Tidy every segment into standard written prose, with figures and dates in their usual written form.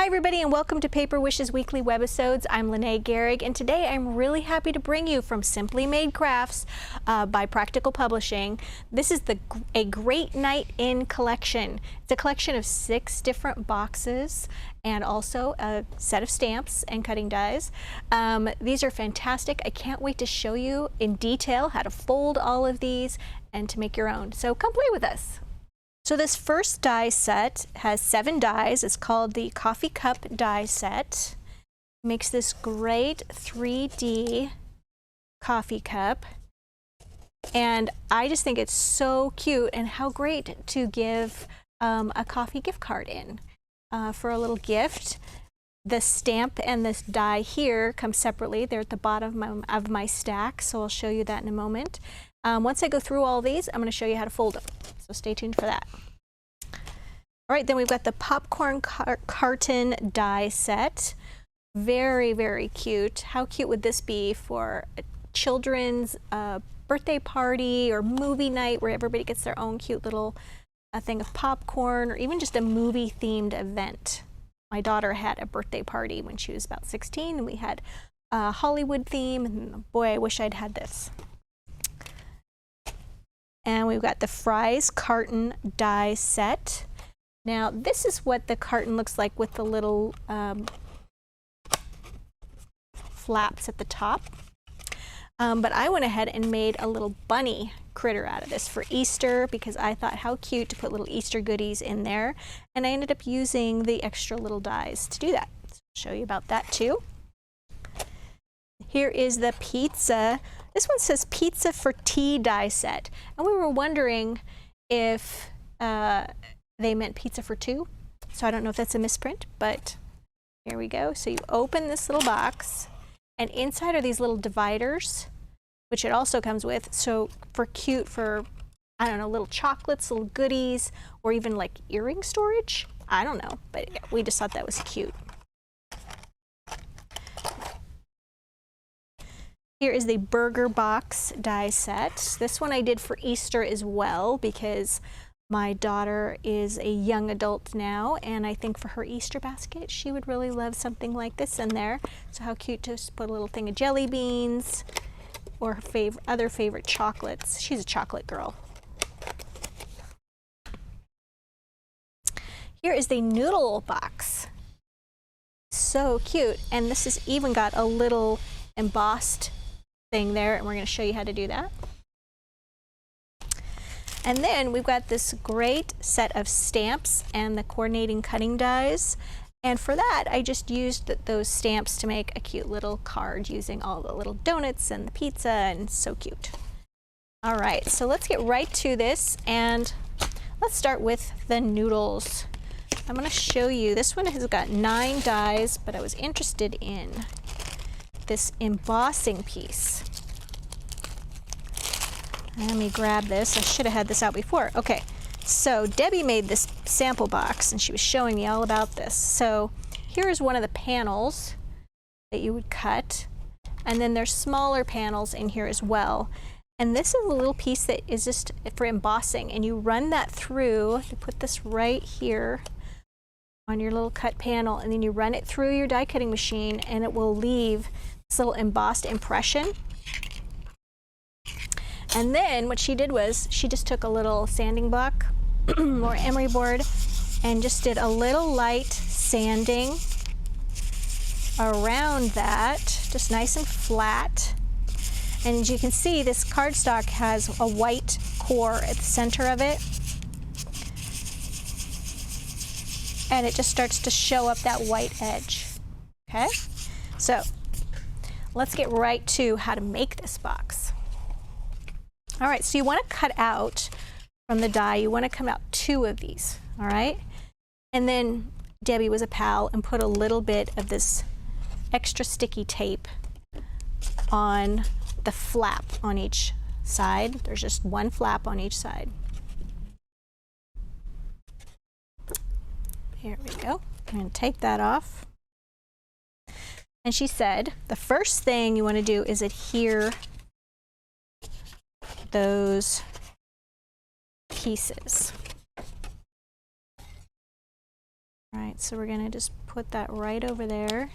Hi everybody and welcome to Paper Wishes Weekly Webisodes. I'm Lene Gehrig and today I'm really happy to bring you from Simply Made Crafts by Practical Publishing. This is a Great Night In collection. It's a collection of 6 different boxes and also a set of stamps and cutting dies. These are fantastic. I can't wait to show you in detail how to fold all of these and to make your own. So come play with us. So this first die set has 7 dies. It's called the Coffee Cup die set. Makes this great 3D coffee cup. And I just think it's so cute and how great to give a coffee gift card in for a little gift. The stamp and this die here come separately. They're at the bottom of my stack, so I'll show you that in a moment. Once I go through all these, I'm going to show you how to fold them. So stay tuned for that. All right, then we've got the popcorn carton die set. Very, very cute. How cute would this be for a children's birthday party or movie night where everybody gets their own cute little thing of popcorn, or even just a movie themed event. My daughter had a birthday party when she was about 16 and we had a Hollywood theme, and boy, I wish I'd had this. And we've got the fries carton die set. Now this is what the carton looks like with the little flaps at the top. But I went ahead and made a little bunny critter out of this for Easter because I thought how cute to put little Easter goodies in there. And I ended up using the extra little dies to do that. So I'll show you about that too. Here is the pizza. This one says Pizza for Tea die set. And we were wondering if they meant pizza for 2. So I don't know if that's a misprint, but here we go. So you open this little box and inside are these little dividers, which it also comes with. So for I don't know, little chocolates, little goodies, or even like earring storage. I don't know, but we just thought that was cute. Here is the burger box die set. This one I did for Easter as well because my daughter is a young adult now, and I think for her Easter basket she would really love something like this in there. So how cute to just put a little thing of jelly beans or her other favorite chocolates. She's a chocolate girl. Here is the Noodle Box. So cute, and this has even got a little embossed thing there, and we're going to show you how to do that. And then we've got this great set of stamps and the coordinating cutting dies, and for that I just used those stamps to make a cute little card using all the little donuts and the pizza, and so cute. All right, so let's get right to this, and let's start with the noodles. I'm going to show you, this one has got 9 dies, but I was interested in this embossing piece. Let me grab this. I should have had this out before. Okay, so Debbie made this sample box and she was showing me all about this. So here's one of the panels that you would cut, and then there's smaller panels in here as well. And this is a little piece that is just for embossing, and you run that through. You put this right here on your little cut panel, and then you run it through your die cutting machine, and it will leave this little embossed impression. And then what she did was she just took a little sanding block or emery board and just did a little light sanding around that, just nice and flat. And as you can see, this cardstock has a white core at the center of it, and it just starts to show up that white edge. Okay, so let's get right to how to make this box. All right, so you want to cut out from the die, you want to come out 2 of these, all right? And then Debbie was a pal and put a little bit of this extra sticky tape on the flap on each side. There's just 1 flap on each side. Here we go. I'm going to take that off. And she said the first thing you want to do is adhere those pieces. All right, so we're gonna just put that right over there.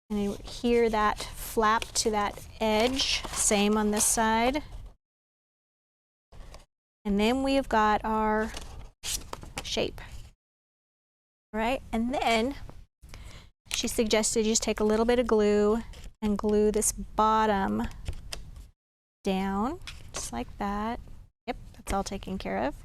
And adhere that flap to that edge. Same on this side. And then we have got our shape. All right, and then she suggested you just take a little bit of glue and glue this bottom down, just like that. Yep, that's all taken care of.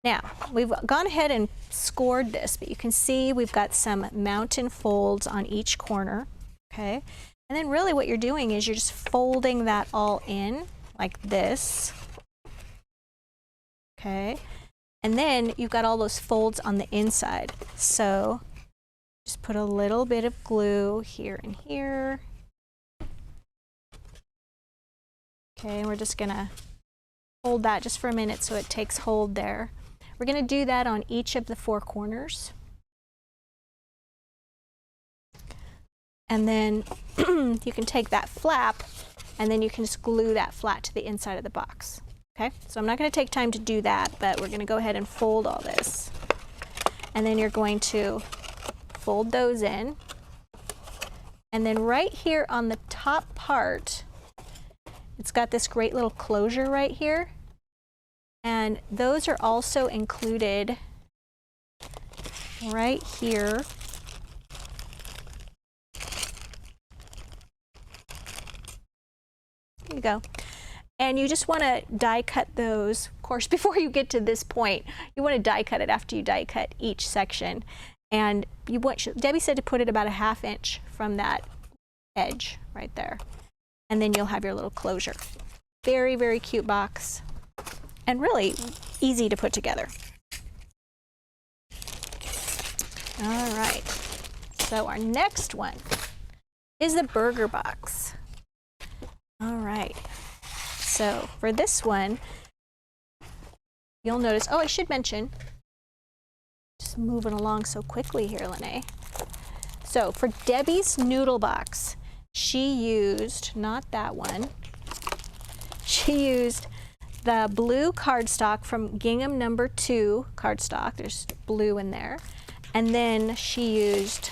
Now, we've gone ahead and scored this, but you can see we've got some mountain folds on each corner, okay? And then really what you're doing is you're just folding that all in like this, okay? And then you've got all those folds on the inside. So just put a little bit of glue here and here. Okay, and we're just gonna hold that just for a minute so it takes hold there. We're gonna do that on each of the 4 corners. And then you can take that flap and then you can just glue that flat to the inside of the box. Okay, so I'm not gonna take time to do that, but we're gonna go ahead and fold all this. And then you're going to fold those in. And then right here on the top part, it's got this great little closure right here. And those are also included right here. There you go. And you just want to die cut those. Of course, before you get to this point, you want to die cut it after you die cut each section. And you want, Debbie said to put it about a 1/2 inch from that edge right there. And then you'll have your little closure. Very, very cute box. And really easy to put together. All right. So our next one is the burger box. All right. So for this one, you'll notice, oh, I should mention, just moving along so quickly here, Lene. So for Debbie's Noodle Box, she used, not that one, she used the blue cardstock from Gingham No. 2 cardstock. There's blue in there. And then she used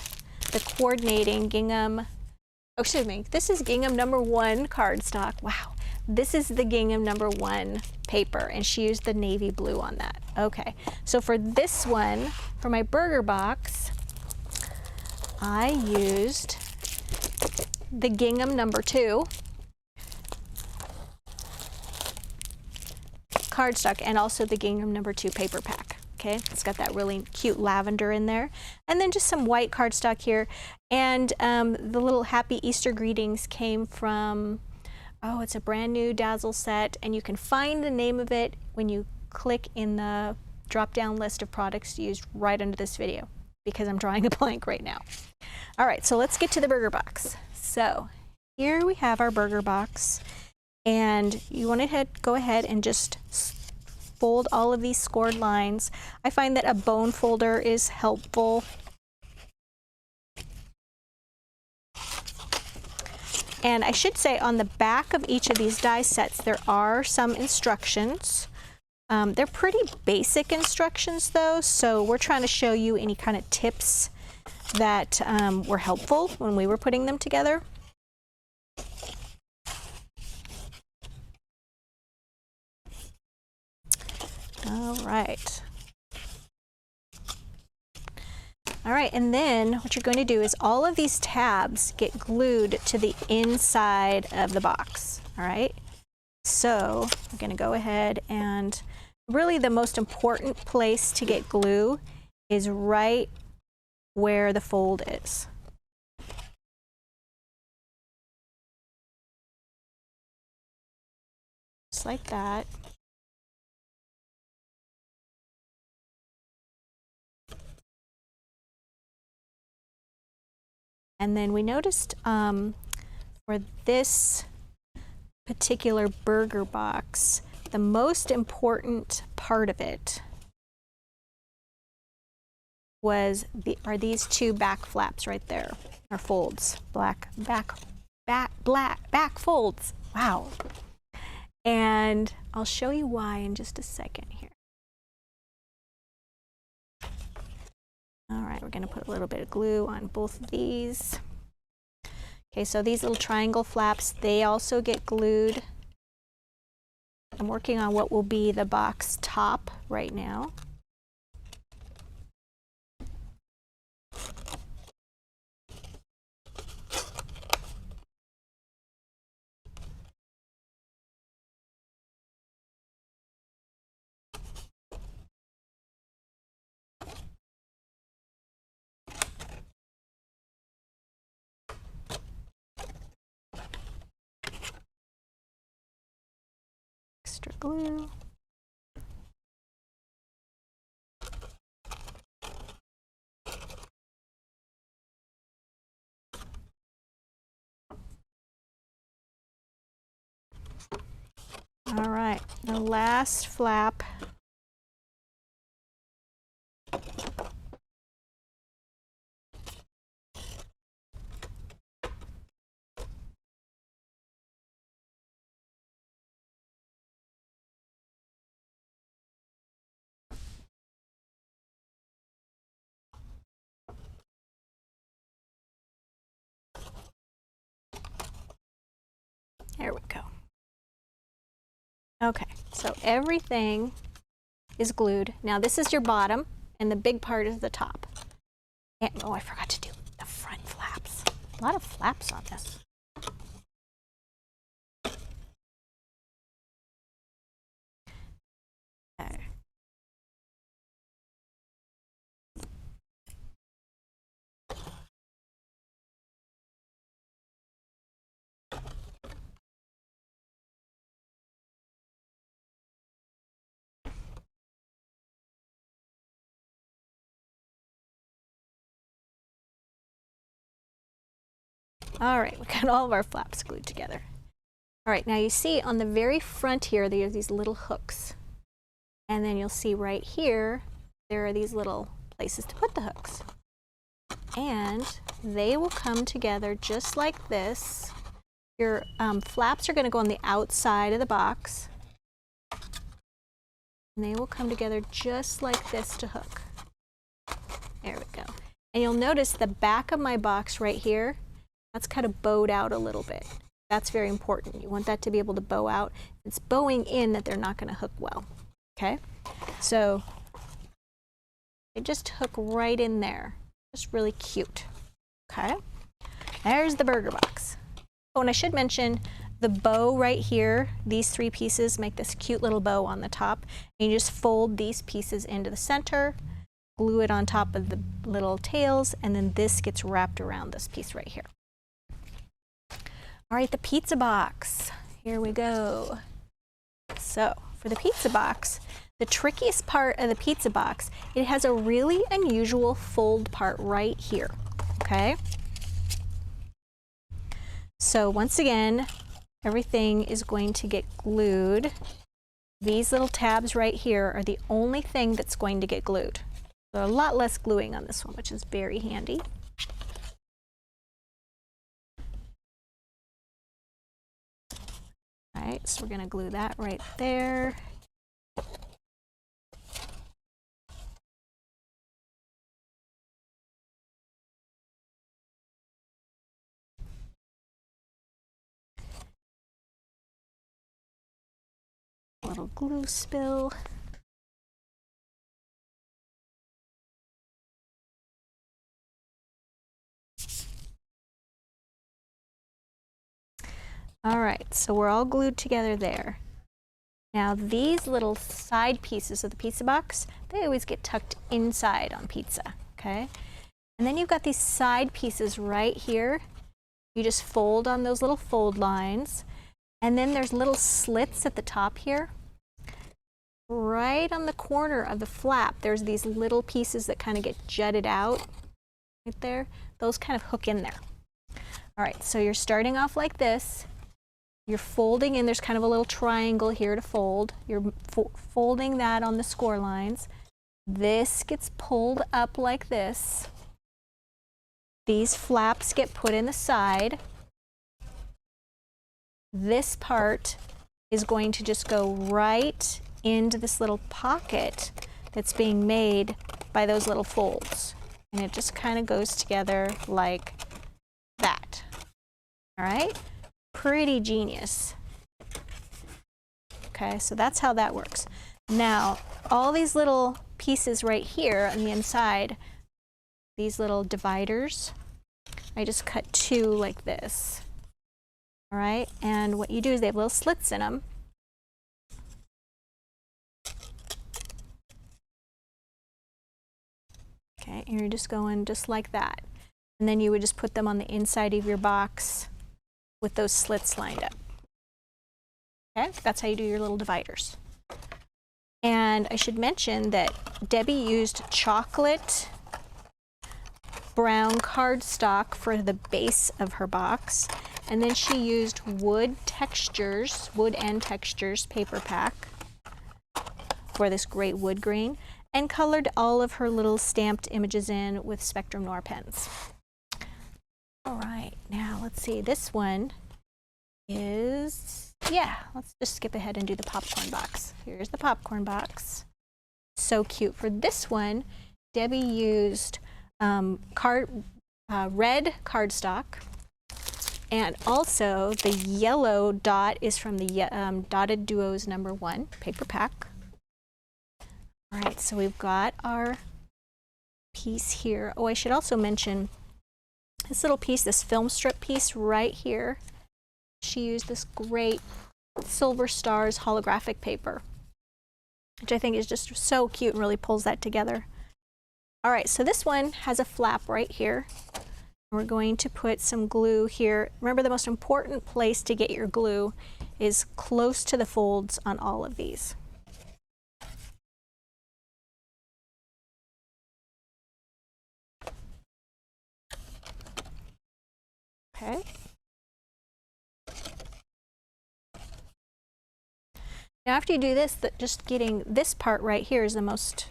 the coordinating Gingham, oh, excuse me, this is Gingham No. 1 cardstock. Wow. This is the Gingham No. 1 paper, and she used the navy blue on that. Okay, so for this one, for my burger box, I used the Gingham No. 2 cardstock and also the Gingham No. 2 paper pack. Okay, it's got that really cute lavender in there. And then just some white cardstock here. And the little happy Easter greetings came from, oh, it's a brand new Dazzle set, and you can find the name of it when you click in the drop-down list of products used right under this video, because I'm drawing a blank right now. All right, so let's get to the burger box. So here we have our burger box, and you want to go ahead and just fold all of these scored lines. I find that a bone folder is helpful. And I should say on the back of each of these die sets, there are some instructions. They're pretty basic instructions though, so we're trying to show you any kind of tips that were helpful when we were putting them together. All right. All right, and then what you're going to do is all of these tabs get glued to the inside of the box, all right? So I'm going to go ahead and really the most important place to get glue is right where the fold is. Just like that. And then we noticed for this particular burger box, the most important part of it was are these 2 back flaps right there, or folds, back folds. Wow. And I'll show you why in just a second here. All right, we're going to put a little bit of glue on both of these. Okay, so these little triangle flaps, they also get glued. I'm working on what will be the box top right now. Extra glue. All right, the last flap. There we go. Okay, so everything is glued. Now this is your bottom, and the big part is the top. And, oh, I forgot to do the front flaps. A lot of flaps on this. Okay. All right, we got all of our flaps glued together. All right, now you see on the very front here, there are these little hooks. And then you'll see right here, there are these little places to put the hooks. And they will come together just like this. Your flaps are going to go on the outside of the box. And they will come together just like this to hook. There we go. And you'll notice the back of my box right here, that's kind of bowed out a little bit. That's very important. You want that to be able to bow out. It's bowing in that they're not going to hook well. Okay? So they just hook right in there. Just really cute. Okay? There's the burger box. Oh, and I should mention the bow right here, these three pieces make this cute little bow on the top. And you just fold these pieces into the center, glue it on top of the little tails, and then this gets wrapped around this piece right here. All right, the pizza box. Here we go. So for the pizza box, the trickiest part of the pizza box, it has a really unusual fold part right here, okay? So once again, everything is going to get glued. These little tabs right here are the only thing that's going to get glued. So a lot less gluing on this one, which is very handy. All right, so we're going to glue that right there. A little glue spill. All right, so we're all glued together there. Now these little side pieces of the pizza box, they always get tucked inside on pizza, okay? And then you've got these side pieces right here. You just fold on those little fold lines. And then there's little slits at the top here. Right on the corner of the flap, there's these little pieces that kind of get jutted out right there. Those kind of hook in there. All right, so you're starting off like this. You're folding in, there's kind of a little triangle here to fold. You're folding that on the score lines. This gets pulled up like this. These flaps get put in the side. This part is going to just go right into this little pocket that's being made by those little folds. And it just kind of goes together like that. All right, pretty genius. Okay, so that's how that works. Now, all these little pieces right here on the inside, these little dividers, I just cut 2 like this. All right, and what you do is they have little slits in them. Okay, and you're just going just like that. And then you would just put them on the inside of your box with those slits lined up. Okay, that's how you do your little dividers. And I should mention that Debbie used chocolate brown cardstock for the base of her box. And then she used wood and textures paper pack for this great wood grain, and colored all of her little stamped images in with Spectrum Noir pens. All right, now let's see, this one is, let's just skip ahead and do the popcorn box. Here's the popcorn box. So cute. For this one, Debbie used red cardstock, and also the yellow dot is from the Dotted Duos #1 paper pack. All right, so we've got our piece here. Oh, I should also mention this little piece, this film strip piece right here. She used this great Silver Stars holographic paper, which I think is just so cute and really pulls that together. All right, so this one has a flap right here. We're going to put some glue here. Remember, the most important place to get your glue is close to the folds on all of these. Okay. Now after you do this, just getting this part right here is the most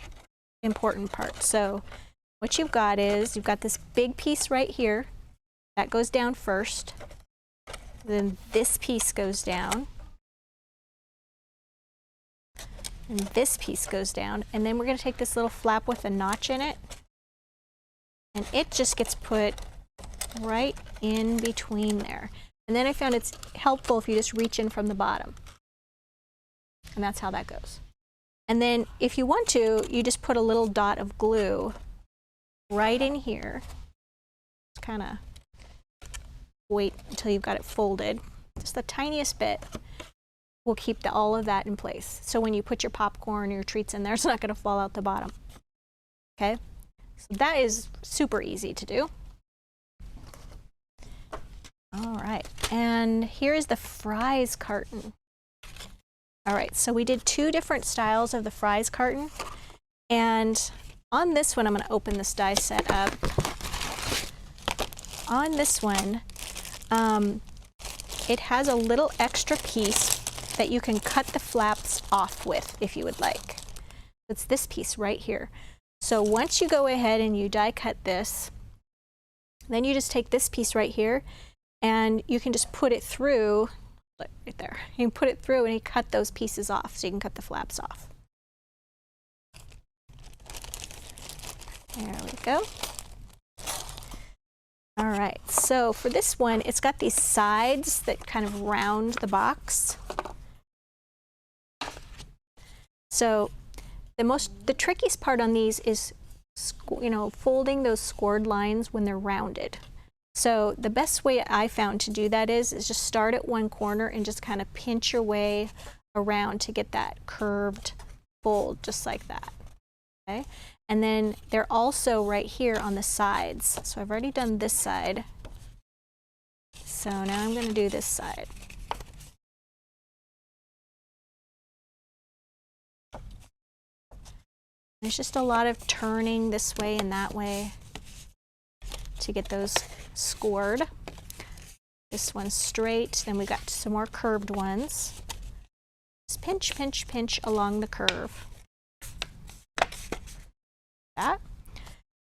important part. So what you've got is, you've got this big piece right here. That goes down first. Then this piece goes down. And this piece goes down. And then we're going to take this little flap with a notch in it. And it just gets put right in between there. And then I found it's helpful if you just reach in from the bottom. And that's how that goes. And then if you want to, you just put a little dot of glue right in here. Just kind of wait until you've got it folded. Just the tiniest bit will keep all of that in place. So when you put your popcorn or your treats in there, it's not going to fall out the bottom. Okay? So that is super easy to do. All right, and here is the fries carton. All right, so we did 2 different styles of the fries carton, and on this one, I'm going to open this die set up. On this one, it has a little extra piece that you can cut the flaps off with if you would like. It's this piece right here. So once you go ahead and you die cut this, then you just take this piece right here and you can just put it through, right there. You can put it through and you cut those pieces off, so you can cut the flaps off. There we go. All right, so for this one, it's got these sides that kind of round the box. So the trickiest part on these is, folding those scored lines when they're rounded. So the best way I found to do that is just start at one corner and just kind of pinch your way around to get that curved fold, just like that. Okay, and then they're also right here on the sides. So I've already done this side. So now I'm going to do this side. There's just a lot of turning this way and that way to get those scored. This one's straight, then we've got some more curved ones. Just pinch, pinch, pinch along the curve. That.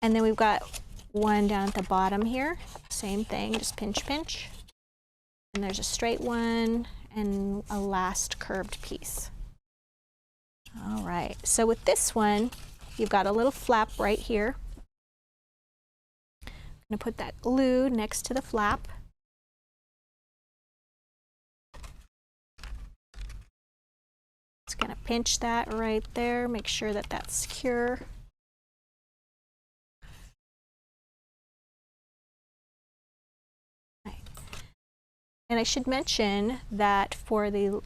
And then we've got one down at the bottom here. Same thing, just pinch, pinch. And there's a straight one and a last curved piece. All right, so with this one, you've got a little flap right here. I'm going to put that glue next to the flap. Just going to pinch that right there, make sure that that's secure. Right. And I should mention that for the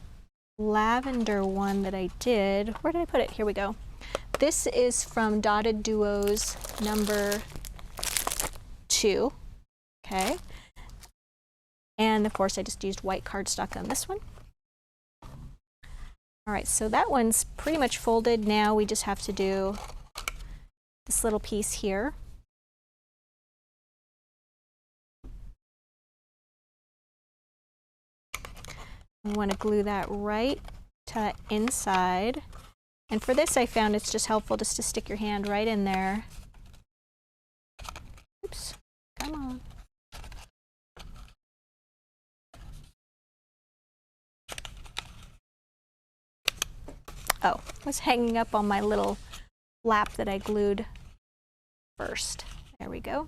lavender one that I did, where did I put it? Here we go. This is from Dotted Duos number 2, okay? And of course I just used white cardstock on this one. All right, so that one's pretty much folded. Now we just have to do this little piece here. We want to glue that right to inside. And for this, I found it's just helpful just to stick your hand right in there. Oops, come on. Oh, it was hanging up on my little flap that I glued first. There we go.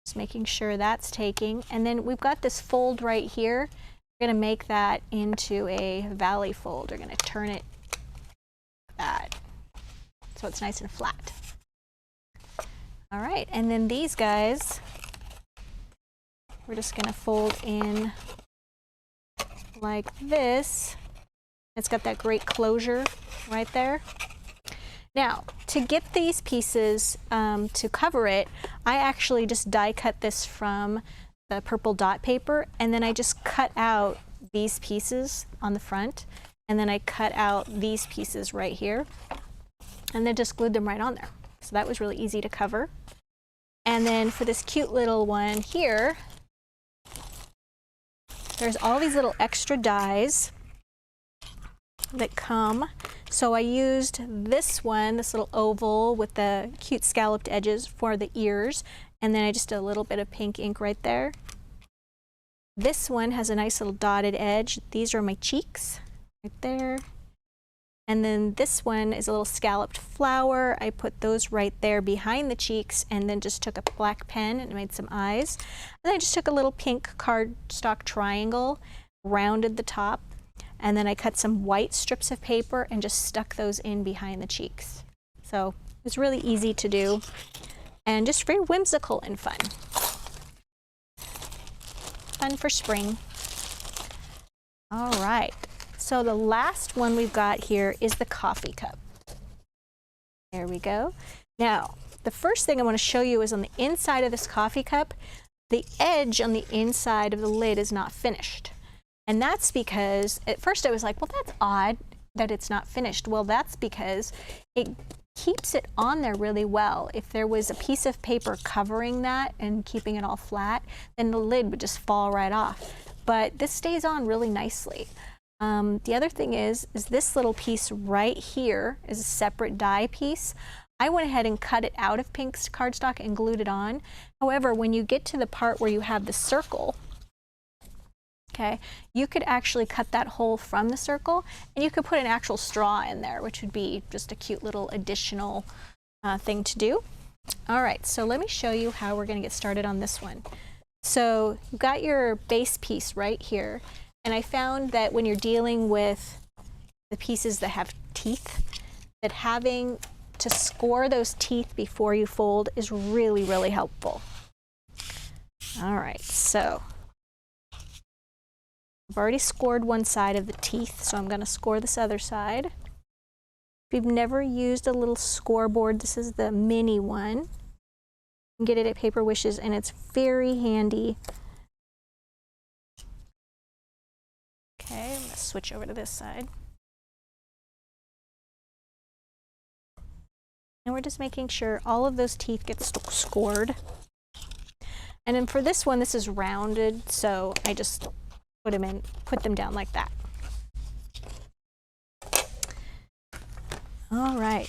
Just making sure that's taking. And then we've got this fold right here. We're going to make that into a valley fold. We're going to turn it that so it's nice and flat. All right, and then these guys, we're just going to fold in like this. It's got that great closure right there. Now, to get these pieces to cover it, I actually just die cut this from the purple dot paper, and then I just cut out these pieces on the front, and then I cut out these pieces right here, and then just glued them right on there. So that was really easy to cover. And then for this cute little one here, there's all these little extra dies that come. So I used this one, this little oval with the cute scalloped edges for the ears, and then I just did a little bit of pink ink right there. This one has a nice little dotted edge. These are my cheeks right there. And then this one is a little scalloped flower. I put those right there behind the cheeks, and then just took a black pen and made some eyes. And then I just took a little pink cardstock triangle, rounded the top, and then I cut some white strips of paper and just stuck those in behind the cheeks. So it's really easy to do and just very whimsical and fun. Fun for spring. All right, so the last one we've got here is the coffee cup. There we go. Now, the first thing I want to show you is on the inside of this coffee cup, the edge on the inside of the lid is not finished. And that's because, at first I was like, well, that's odd that it's not finished. Well, that's because it keeps it on there really well. If there was a piece of paper covering that and keeping it all flat, then the lid would just fall right off. But this stays on really nicely. The other thing is this little piece right here is a separate die piece. I went ahead and cut it out of pink cardstock and glued it on. However, when you get to the part where you have the circle, okay, you could actually cut that hole from the circle, and you could put an actual straw in there, which would be just a cute little additional thing to do. All right, so let me show you how we're going to get started on this one. So you've got your base piece right here, and I found that when you're dealing with the pieces that have teeth, that having to score those teeth before you fold is really, really helpful. All right, so I've already scored one side of the teeth, so I'm going to score this other side. If you've never used a little scoreboard, this is the mini one. You can get it at Paper Wishes, and it's very handy. Okay, I'm going to switch over to this side. And we're just making sure all of those teeth get scored. And then for this one, this is rounded, so I just put them down like that. All right,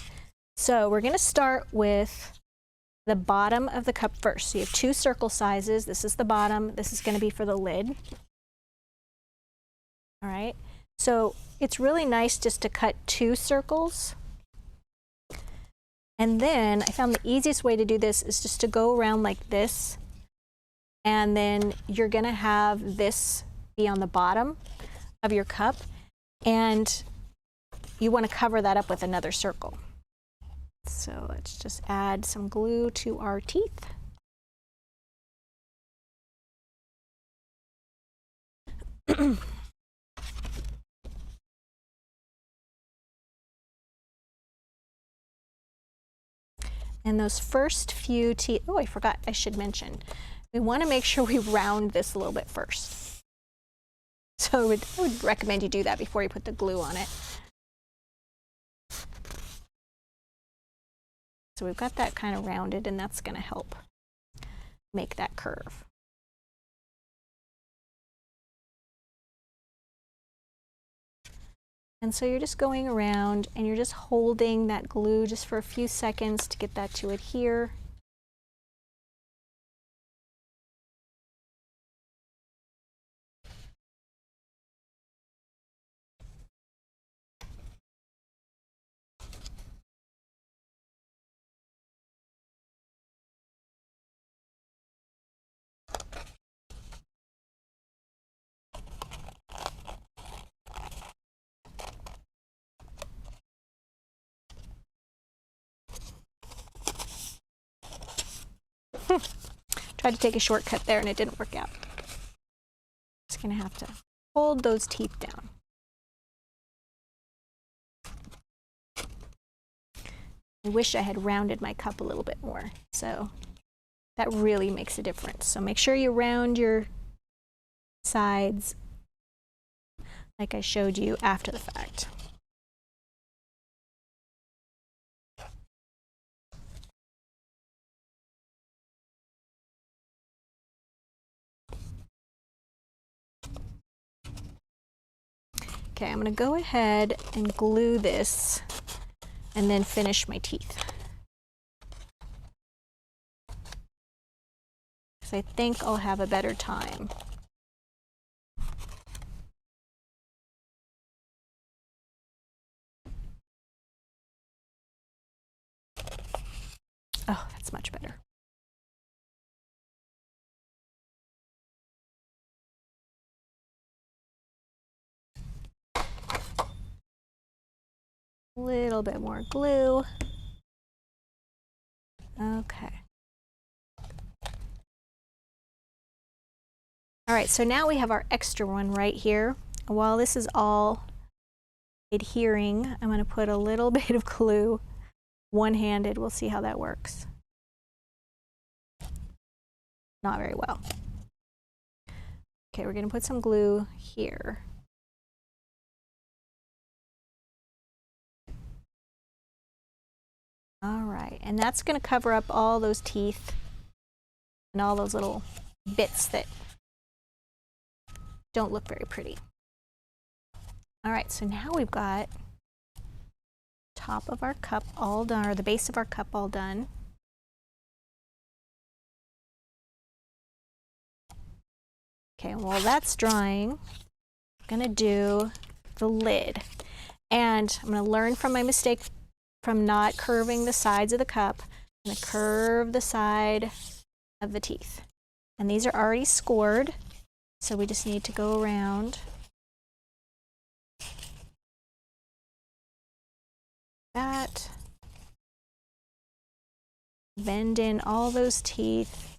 so we're going to start with the bottom of the cup first. So you have two circle sizes. This is the bottom. This is going to be for the lid. All right, so it's really nice just to cut two circles And then I found the easiest way to do this is just to go around like this, and then you're gonna have this be on the bottom of your cup, and you want to cover that up with another circle. So let's just add some glue to our teeth. And those first few teeth, oh, I forgot, I should mention, we want to make sure we round this a little bit first. So I would recommend you do that before you put the glue on it. So we've got that kind of rounded, and that's going to help make that curve. And so you're just going around and you're just holding that glue just for a few seconds to get that to adhere. Tried to take a shortcut there and it didn't work out. Just gonna have to hold those teeth down. I wish I had rounded my cup a little bit more, so that really makes a difference. So make sure you round your sides like I showed you after the fact. Okay, I'm going to go ahead and glue this and then finish my teeth. Because I think I'll have a better time. Oh, that's much better. A little bit more glue. Okay. All right, so now we have our extra one right here. While this is all adhering, I'm going to put a little bit of glue, one-handed. We'll see how that works. Not very well. Okay, we're going to put some glue here. All right, and that's going to cover up all those teeth and all those little bits that don't look very pretty. All right, so now we've got top of our cup all done, or the base of our cup all done. Okay, while that's drying, I'm going to do the lid. And I'm going to learn from my mistake from not curving the sides of the cup. I'm going to curve the side of the teeth. And these are already scored, so we just need to go around. That. Bend in all those teeth.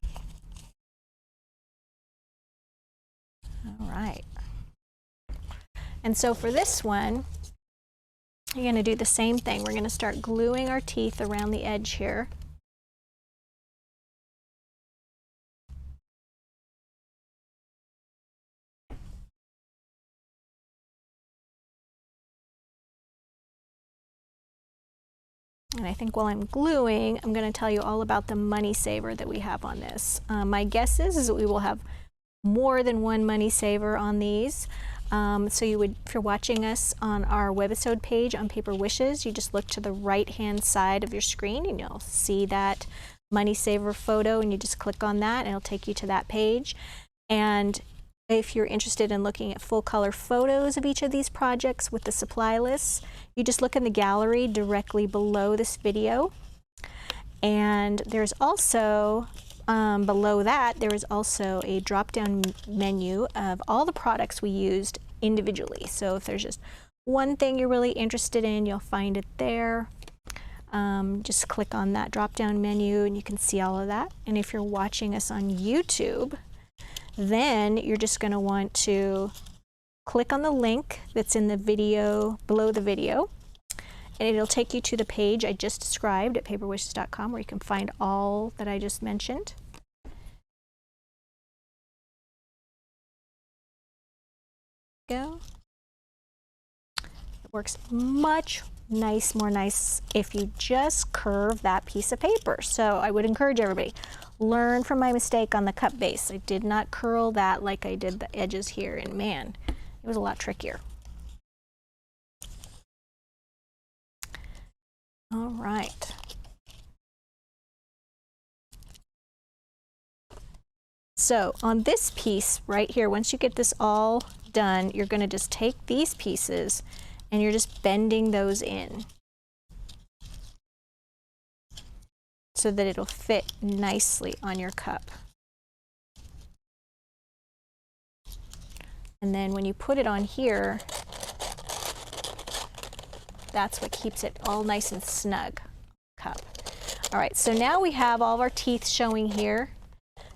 All right. And so for this one, you're going to do the same thing. We're going to start gluing our teeth around the edge here. And I think while I'm gluing, I'm going to tell you all about the money saver that we have on this. My guess is that we will have more than one money saver on these. So you would, if you're watching us on our Webisode page on Paper Wishes, you just look to the right-hand side of your screen and you'll see that money saver photo, and you just click on that and it'll take you to that page. And if you're interested in looking at full color photos of each of these projects with the supply lists, you just look in the gallery directly below this video And there's also, below that, there is also a drop-down menu of all the products we used individually. So if there's just one thing you're really interested in, you'll find it there. Just click on that drop-down menu and you can see all of that. And if you're watching us on YouTube, then you're just going to want to click on the link that's in the video, below the video, and it'll take you to the page I just described at paperwishes.com, where you can find all that I just mentioned. Go. It works much more nice if you just curve that piece of paper. So I would encourage everybody, learn from my mistake on the cup base. I did not curl that like I did the edges here, and man, it was a lot trickier. All right. So on this piece right here, once you get this all done, you're going to just take these pieces and you're just bending those in so that it'll fit nicely on your cup. And then when you put it on here, that's what keeps it all nice and snug. Cup. All right, so now we have all of our teeth showing here.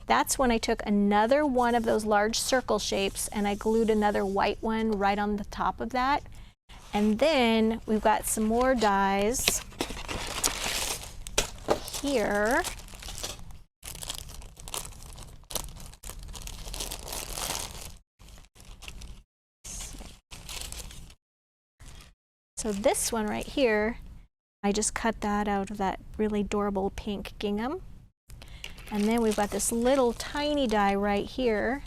That's when I took another one of those large circle shapes and I glued another white one right on the top of that. And then we've got some more dies here. So this one right here, I just cut that out of that really adorable pink gingham. And then we've got this little tiny die right here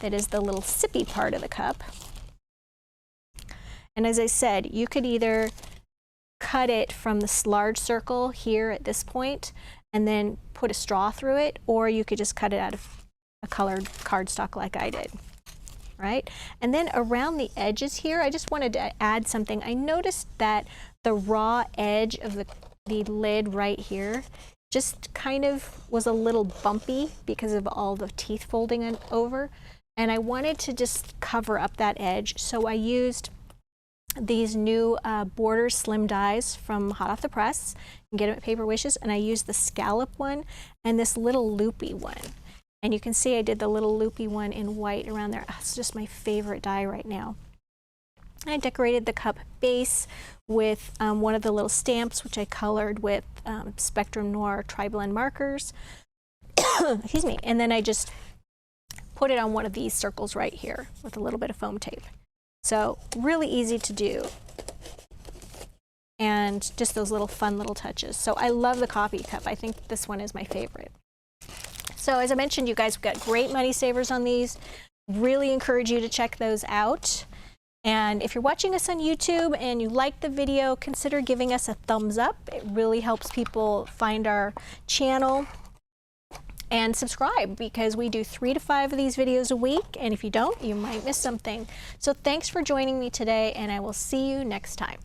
that is the little sippy part of the cup. And as I said, you could either cut it from this large circle here at this point and then put a straw through it, or you could just cut it out of a colored cardstock like I did. Right? And then around the edges here, I just wanted to add something. I noticed that the raw edge of the lid right here just kind of was a little bumpy because of all the teeth folding over. And I wanted to just cover up that edge. So I used these new border slim dies from hot off the press. You can get them at Paper Wishes. And I used the scallop one and this little loopy one. And you can see I did the little loopy one in white around there. It's just my favorite die right now. I decorated the cup base with one of the little stamps, which I colored with Spectrum Noir Tri-Blend markers. Excuse me. And then I just put it on one of these circles right here with a little bit of foam tape. So really easy to do. And just those little fun little touches. So I love the coffee cup. I think this one is my favorite. So as I mentioned, you guys, we've got great money savers on these. Really encourage you to check those out. And if you're watching us on YouTube and you like the video, consider giving us a thumbs up. It really helps people find our channel. And subscribe, because we do 3 to 5 of these videos a week. And if you don't, you might miss something. So thanks for joining me today, and I will see you next time.